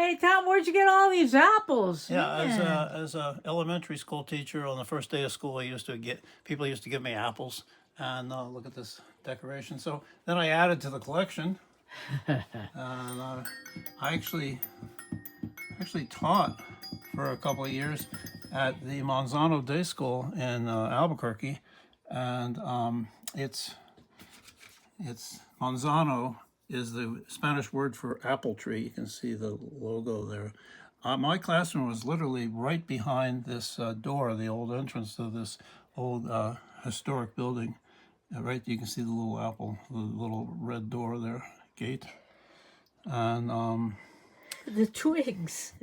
Hey, Tom, where'd you get all these apples? Yeah, Man. as a elementary school teacher, on the first day of school, people used to give me apples, and look at this decoration. So then I added to the collection, and I actually taught for a couple of years at the Manzano Day School in Albuquerque, and it's Manzano is the Spanish word for apple tree. You can see the logo there. My classroom was literally right behind this door, the old entrance to this old historic building. Right, you can see the little apple, the little red door there, gate. And The twigs.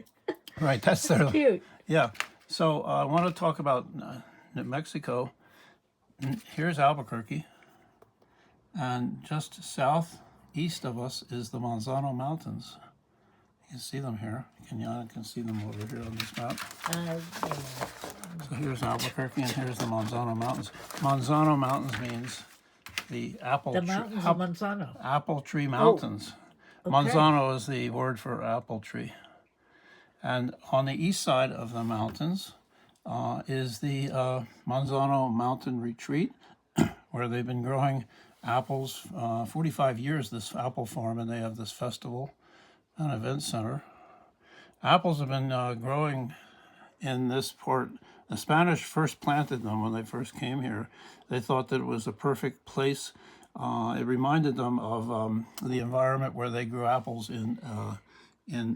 right, that's their, Cute. yeah. So I want to talk about New Mexico. Here's Albuquerque, and just southeast of us is the Manzano Mountains. You can see them here. Kenyatta can see them over here on this map. So here's Albuquerque, and here's the Manzano Mountains. Manzano Mountains means the apple The tree. mountains of Monsanto. Apple Tree Mountains. Okay. Manzano is the word for apple tree. And on the east side of the mountains is the Manzano Mountain Retreat, where they've been growing apples 45 years, this apple farm, and they have this festival and event center. Apples have been growing in this port. The Spanish first planted them when they first came here. They thought that it was a perfect place. It reminded them of the environment where they grew apples in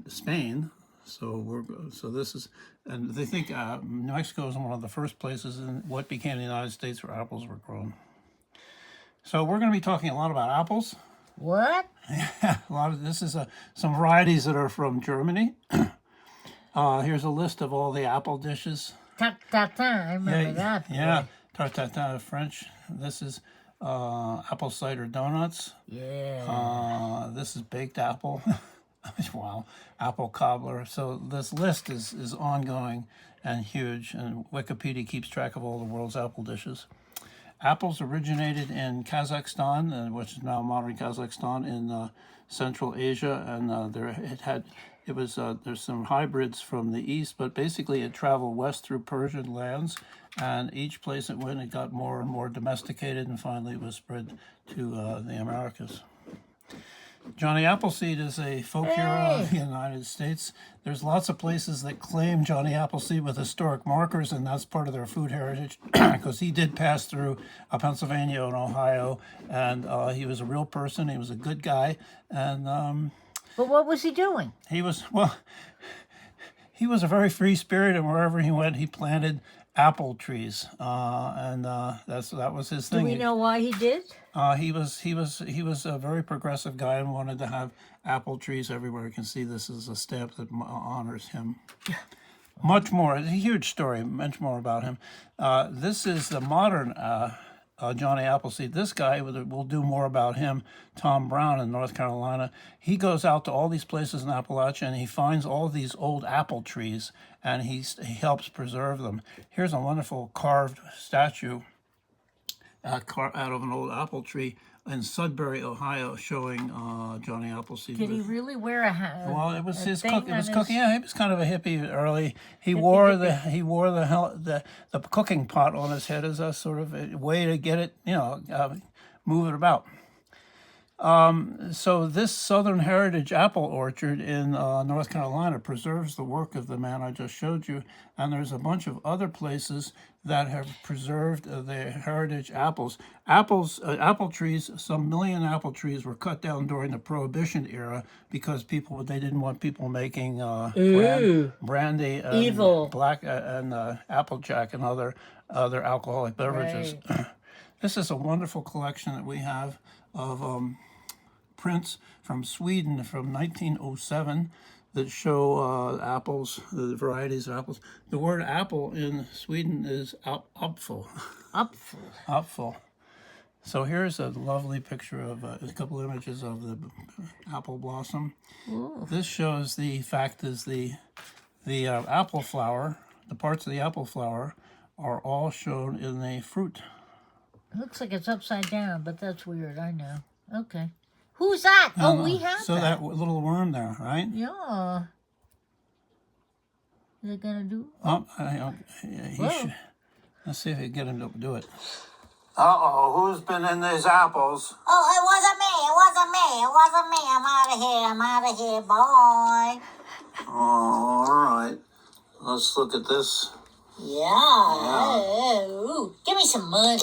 Spain. So this is, and they think New Mexico is one of the first places in what became the United States where apples were grown. So we're going to be talking a lot about apples. What? This is some varieties that are from Germany. Here's a list of all the apple dishes. Tart tatin, I remember that. Yeah, tart tatin, French. This is apple cider donuts. Yeah. This is baked apple. Wow, apple cobbler. So this list is ongoing and huge, and Wikipedia keeps track of all the world's apple dishes. Apples originated in Kazakhstan, which is now modern Kazakhstan, in Central Asia, and there's some hybrids from the east, but basically it traveled west through Persian lands, and each place it went, it got more and more domesticated, and finally it was spread to the Americas. Johnny Appleseed is a folk hero of the United States. There's lots of places that claim Johnny Appleseed with historic markers, and that's part of their food heritage, because he did pass through Pennsylvania and Ohio, and he was a real person. He was a good guy, and But what was he doing? he was a very free spirit, and wherever he went, he planted apple trees, and that was his thing. Do we know why he did? He was a very progressive guy and wanted to have apple trees everywhere. You can see this is a stamp that honors him. Much more. It's a huge story. Much more about him. This is the modern Johnny Appleseed. This guy, we'll do more about him, Tom Brown in North Carolina. He goes out to all these places in Appalachia and he finds all these old apple trees and he helps preserve them. Here's a wonderful carved statue out of an old apple tree in Sudbury, Ohio, showing Johnny Appleseed. Did he really wear a hat? Well, it was his thing cook. It was on cooking. his- Yeah, he was kind of a hippie early. He wore the cooking pot on his head as a sort of a way to get it, move it about. So this Southern Heritage apple orchard in North Carolina preserves the work of the man I just showed you, and there's a bunch of other places that have preserved their heritage apples. Apple trees, some million apple trees were cut down during the Prohibition era because they didn't want people making brandy, and Evil. black and Applejack and other alcoholic beverages. Right. This is a wonderful collection that we have of prints from Sweden from 1907 that show apples, the varieties of apples. The word apple in Sweden is apfel. Apfel. Apfel. So here's a lovely picture of a couple images of the apple blossom. Ooh. This shows the fact is the apple flower, the parts of the apple flower are all shown in the fruit. It looks like it's upside down, but that's weird. I know. Okay. Who's that? We have So that little worm there, right? Yeah. Is it gonna do? He Whoa. should. Let's see if we can get him to do it. Uh-oh, who's been in these apples? Oh, it wasn't me. It wasn't me. It wasn't me. I'm out of here. I'm out of here. Bye. Oh, all right. Let's look at this. Yeah. Ooh, give me some money.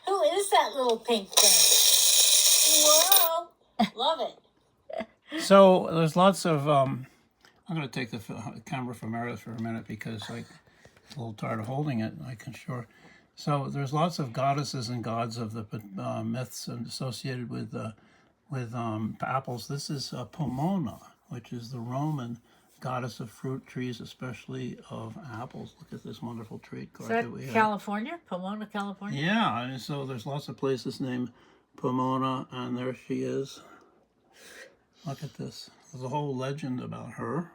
Who is that little pink thing? Whoa. Love it. So there's lots of. I'm going to take the camera from Meredith for a minute because I'm a little tired of holding it. I can sure. So there's lots of goddesses and gods of the myths and associated with apples. This is Pomona, which is the Roman goddess of fruit trees, especially of apples. Look at this wonderful tree card Is that that we have. California? Pomona, California? Yeah, and so there's lots of places named Pomona, and there she is. Look at this. There's a whole legend about her.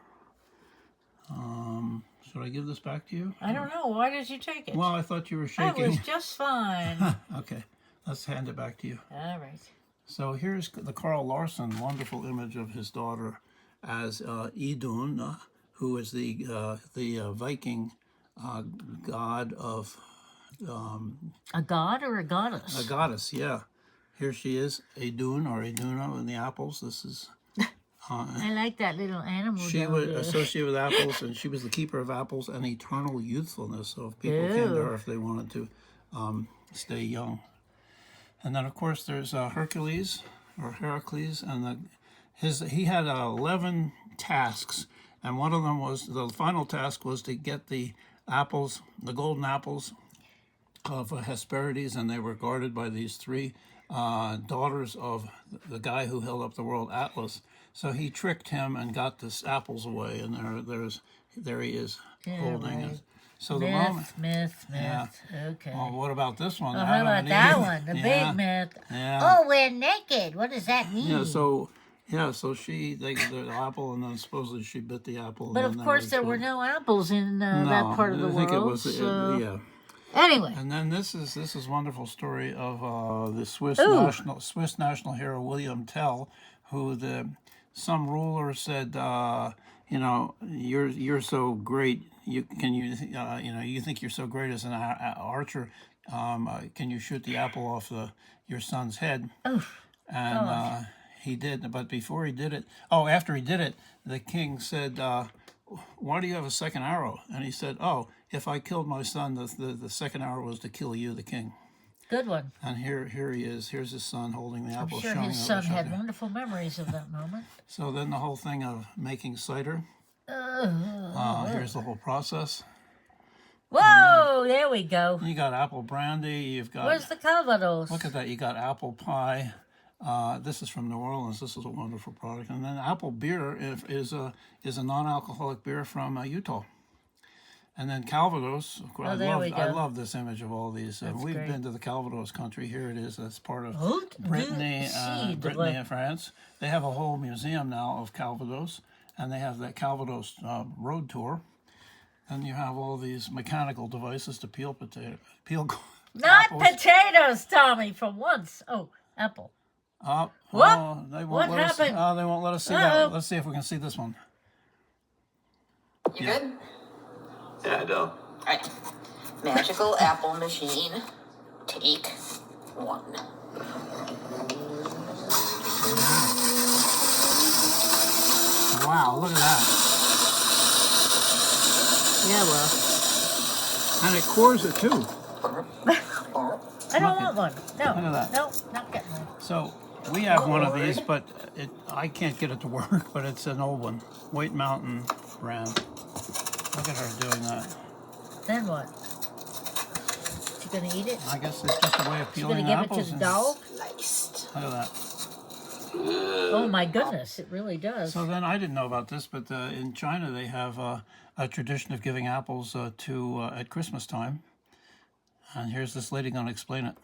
Should I give this back to you? I don't know. Why did you take it? Well, I thought you were I shaking. was just fine. Okay, let's hand it back to you. All right. So here's the Carl Larson wonderful image of his daughter as Idun, who is the Viking god of A god or a goddess? a goddess. Yeah, here she is, Idun or Iduna in the apples. This is. I like that little animal. She down was there. associated with apples, and she was the keeper of apples and eternal youthfulness. So if people came to Ew. her if they wanted to stay young. And then, of course, there's Hercules or Heracles, and he had 11 tasks, and one of them was the final task was to get the apples, the golden apples of Hesperides, and they were guarded by these three daughters of the guy who held up the world, Atlas. So he tricked him and got the apples away, and there he is holding right. it. So the moment. Myth. Yeah. Okay. Well, what about this one? Well, how about that one? The big myth. Yeah. Oh, we're naked. What does that mean? Yeah. So they the apple, and then supposedly she bit the apple. But and of then course, there was were like- no apples in that part of the I think world. it was. So... Yeah. Anyway, And then this is wonderful story of the Swiss Ooh. national hero William Tell, who some ruler said, you're so great. You think you're so great as an archer. Can you shoot the apple off your son's head? And he did, but before he did it, after he did it, the king said, why do you have a second arrow? And he said, if I killed my son, the second arrow was to kill you, the king. good one. And here he is. Here's his son holding the I'm apple. sure showing his it, son showing had it. wonderful memories of that moment. So then the whole thing of making cider. Here's the whole process. Whoa, there we go. You got apple brandy. You've got. Where's the Calvados? Look at that. You got apple pie. This is from New Orleans. This is a wonderful product. And then apple beer is a non-alcoholic beer from Utah. And then Calvados. Of course, there we I go. love this image of all these. We've great. been to the Calvados country. Here it is. That's part of Haute Brittany, du Brittany Cidre. and France. They have a whole museum now of Calvados, and they have that Calvados road tour. And you have all these mechanical devices to peel Not apples. potatoes, Tommy, for once. Oh, apple. What? They won't What let happened? Us, they won't let us see Uh-oh. that. Let's see if we can see this one. You good? Yeah, I do. Alright. Magical apple machine. Take one. Wow, look at that. Yeah, well, And it cores it too. I don't want one. No, Look at that. no, not getting one. So we have one of these, but I can't get it to work, but it's an old one. White Mountain brand. Look at her doing that. Then what? She gonna eat it? I guess it's just a way of She peeling gonna give it apples. to the and- dog? Sliced. Look at that. Oh my goodness, it really does. So then I didn't know about this, but in China they have a tradition of giving apples at Christmas time. And here's this lady going to explain it.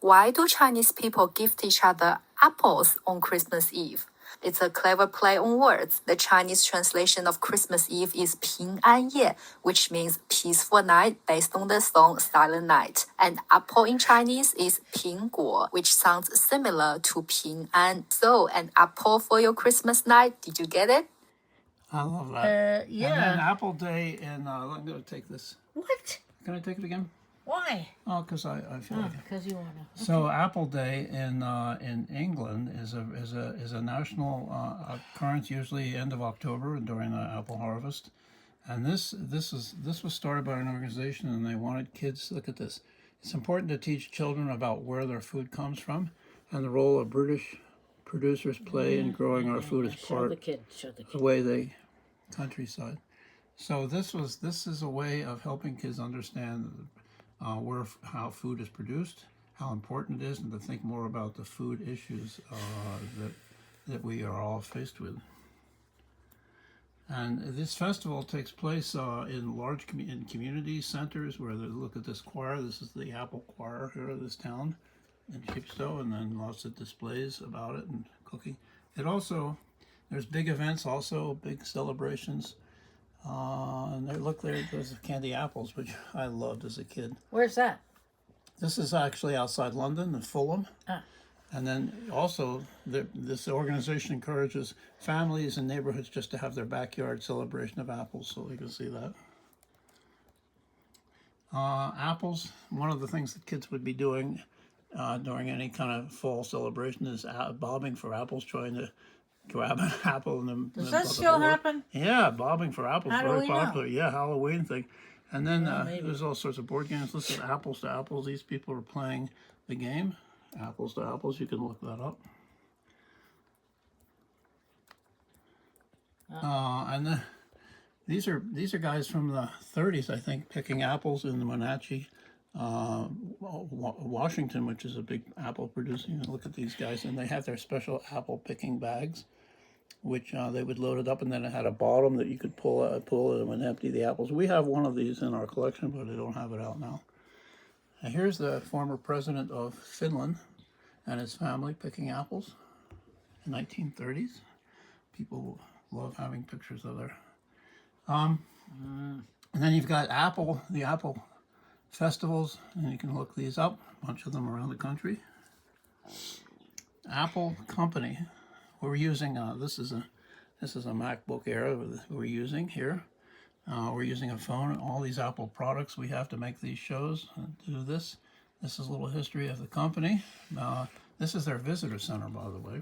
Why do Chinese people gift each other apples on Christmas Eve? It's a clever play on words. The Chinese translation of Christmas Eve is 平安夜, which means peaceful night based on the song Silent Night. And apple in Chinese is 苹果, which sounds similar to 平安. So, an apple for your Christmas night. Did you get it? I love that. And then Yeah. Apple Day in, I'm going to take this. What? Can I take it again? Why? Oh, because I feel like it. Because you want to. So Apple Day in England is a national occurrence, usually end of October during the apple harvest, and this was started by an organization, and they wanted kids. Look at this. It's important to teach children about where their food comes from, and the role of British producers play in growing our food as Show the part kid. Show the kid. the way they countryside. So this is a way of helping kids understand how food is produced, how important it is, and to think more about the food issues that we are all faced with. And this festival takes place in large in community centers where they look at this choir. This is the Apple Choir here of this town in Chepstow, and then lots of displays about it and cooking. It also, there's big events also, big celebrations. And there's candy apples, which I loved as a kid. Where's that? This is actually outside London, in Fulham. Ah. And then also, this organization encourages families and neighborhoods just to have their backyard celebration of apples, so you can see that. Apples, one of the things that kids would be doing during any kind of fall celebration is bobbing for apples, trying to grab an apple. Does that still happen? Yeah, bobbing for apples, How do very we know? popular. Yeah, Halloween thing. And then maybe. there's all sorts of board games. This is Apples to Apples. These people are playing the game. Apples to Apples. You can look that up. And then these are guys from the 30s, I think, picking apples in the Wenatchee, Washington, which is a big apple producing. Look at these guys, and they have their special apple picking bags, which they would load it up, and then it had a bottom that you could pull it and empty the apples. We have one of these in our collection, but I don't have it out now. And here's the former president of Finland and his family picking apples in 1930s. People love having pictures of their. And then you've got the apple festivals, and you can look these up. A bunch of them around the country. Apple Company. We're using this is a MacBook Air we're using here. We're using a phone. All these Apple products we have to make these shows. Do this. This is a little history of the company. This is their visitor center, by the way.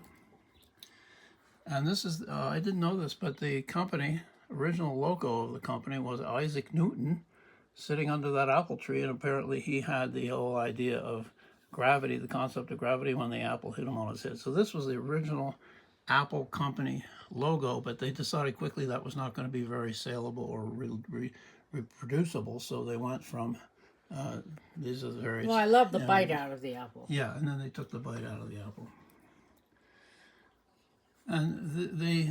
And this is I didn't know this, but the company original logo of the company was Isaac Newton sitting under that apple tree, and apparently he had the whole idea of gravity, the concept of gravity, when the apple hit him on his head. So this was the original Apple Company logo, but they decided quickly that was not going to be very saleable or reproducible, so they went from these are the various. Well, I love the bite out of the apple. Yeah, and then they took the bite out of the apple. And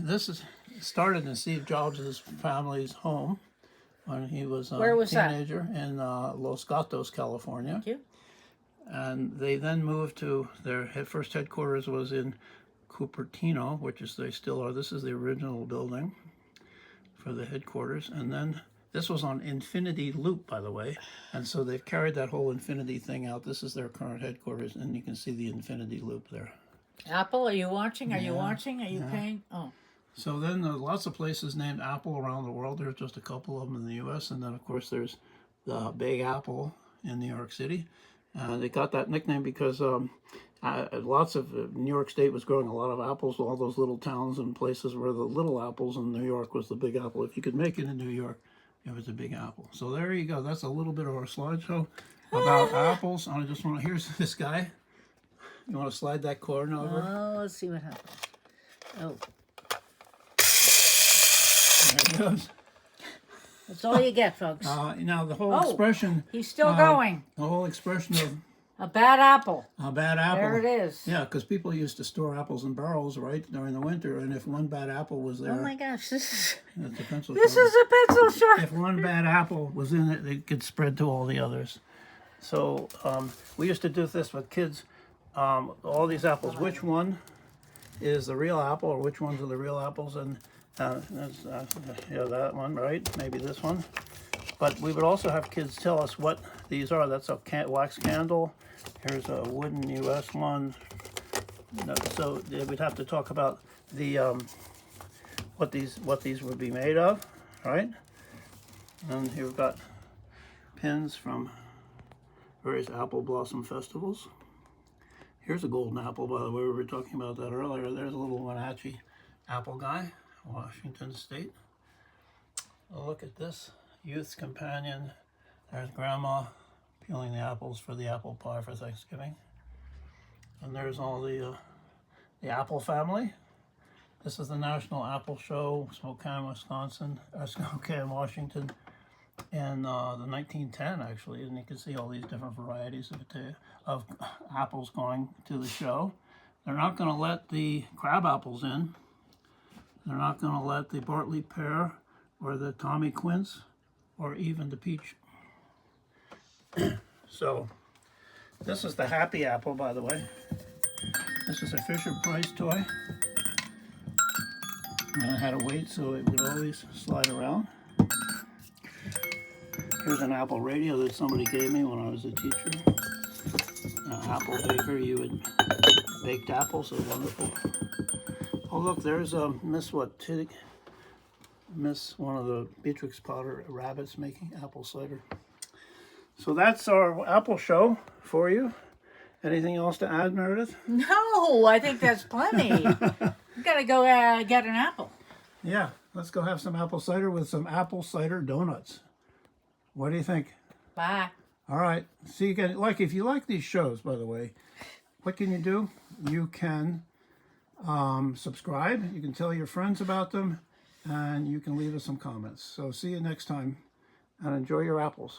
this is started in Steve Jobs' family's home when he was a Where was that? teenager in Los Gatos, California. Thank you. And they then moved to their first headquarters was in Cupertino, which is they still are. This is the original building for the headquarters. And then this was on Infinity Loop, by the way. And so they've carried that whole Infinity thing out. This is their current headquarters, and you can see the Infinity Loop there. Apple, are you watching? Are you watching? Are you paying? Oh. So then there's lots of places named Apple around the world. There's just a couple of them in the U.S. And then, of course, there's the Big Apple in New York City. They got that nickname because lots of New York State was growing a lot of apples. All those little towns and places were the little apples, and New York was the Big Apple. If you could make it in New York, it was a Big Apple. So there you go. That's a little bit of our slideshow about apples. I just want to, here's this guy. You want to slide that corn over? Oh, let's see what happens. Oh, There it goes. that's all you get, folks. Now the whole Oh. expression. He's still going. The whole expression of A bad apple. a bad apple. There it is. Yeah, because people used to store apples in barrels, right, during the winter, and if one bad apple was there, Oh my gosh, this is that's a pencil. this sharpener. is a pencil sharp. If one bad apple was in it, it could spread to all the others. So we used to do this with kids. All these apples, which one is the real apple, or which ones are the real apples, and that's, yeah, that one, right? Maybe this one. But we would also have kids tell us what these are. That's a wax candle. Here's a wooden U.S. one. So we'd have to talk about the what these would be made of, right? And here we've got pins from various apple blossom festivals. Here's a golden apple, by the way. We were talking about that earlier. There's a little Wenatchee apple guy, Washington State. Look at this. Youth's Companion. There's Grandma peeling the apples for the apple pie for Thanksgiving. And there's all the apple family. This is the National Apple Show, Spokane, Wisconsin, Spokane, Washington, in the 1910 actually, and you can see all these different varieties of apples going to the show. They're not going to let the crab apples in. They're not going to let the Bartley pear or the Tommy quince or even the peach. So this is the happy apple, by the way. This is a Fisher-Price toy. And I had to wait so it would always slide around. Here's an Apple radio that somebody gave me when I was a teacher. Apple baker, you would baked apples, so wonderful. Oh look, there's Miss one of the Beatrix Potter rabbits making apple cider. So that's our apple show for you. Anything else to add, Meredith? No, I think that's plenty. You gotta go get an apple. Yeah, let's go have some apple cider with some apple cider donuts. What do you think? Bye. All right. See you again. Like, if you like these shows, by the way, what can you do? You can subscribe. You can tell your friends about them, and you can leave us some comments. So see you next time, and enjoy your apples.